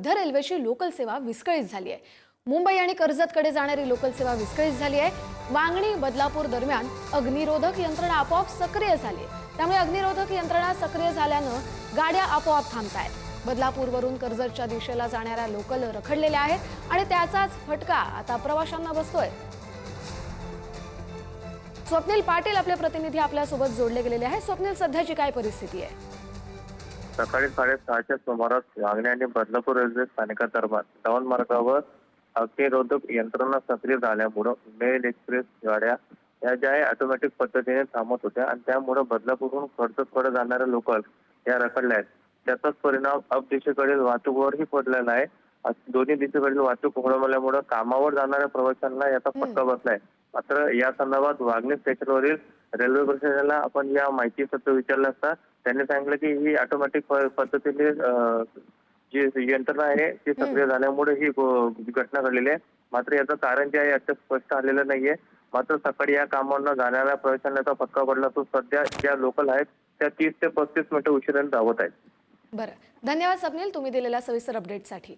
मध्य रेल्वेची लोकल सेवा विस्कळीत झाली आहे। मुंबई आणि कर्जतकडे जाणारी लोकल सेवा विस्कळीत झाली आहे। वांगणी बदलापूर दरम्यान अग्निरोधक यंत्रणा आपोआप सक्रिय झाली आहे। त्यामुळे अग्निरोधक यंत्रणा सक्रिय झाल्यानं गाड्या आपोआप थांबतायत। बदलापूरवरून कर्जतच्या दिशेला जाणाऱ्या लोकल रखडलेल्या आहेत आणि त्याचाच फटका आता प्रवाशांना बसतोय। स्वप्नील पाटील आपले प्रतिनिधी आपल्यासोबत जोडले गेलेले आहेत। स्वप्नील, सध्याची काय परिस्थिती आहे? सकाळी 6:30च्या सुमारास वांगणी आणि बदलापूर रेल्वे स्थानकादरम्यान डाऊन मार्गावर अग्निरोधक यंत्रणा सक्रिय झाल्यामुळे मेल एक्सप्रेस गाड्या या ज्या ऑटोमॅटिक पद्धतीने थांबत होत्या आणि त्यामुळे बदलापूरहून कर्जतकडे जाणाऱ्या लोकल या रखडल्या आहेत। त्याचाच परिणाम अप दिशेकडील वाहतुकीवरही पडलेला आहे। दोन्ही दिशेकडील वाहतूक खोळंबल्यामुळे कामावर जाणाऱ्या प्रवाशांना याचा फटका बसलाय। मात्र या संदर्भात वांगणी स्टेशनवरील रेल्वे प्रशासनाला आपण या माहितीसाठी विचारलं असता त्यांनी सांगितलं की ही ऑटोमॅटिक पद्धतीने जी यंत्रणा आहे ती सक्रिय झाल्यामुळे ही घटना घडलेली आहे। मात्र याचं कारण जे आहे अद्याप स्पष्ट आलेलं नाहीये। मात्र सकाळी या कामांना जाणाऱ्या प्रवाशांना याचा फटका पडला तो सध्या ज्या लोकल आहेत त्या 30 ते 35 मिनिटं उशिराने धावत आहेत। बरं, धन्यवाद स्वप्नील, तुम्ही दिलेल्या सविस्तर अपडेटसाठी।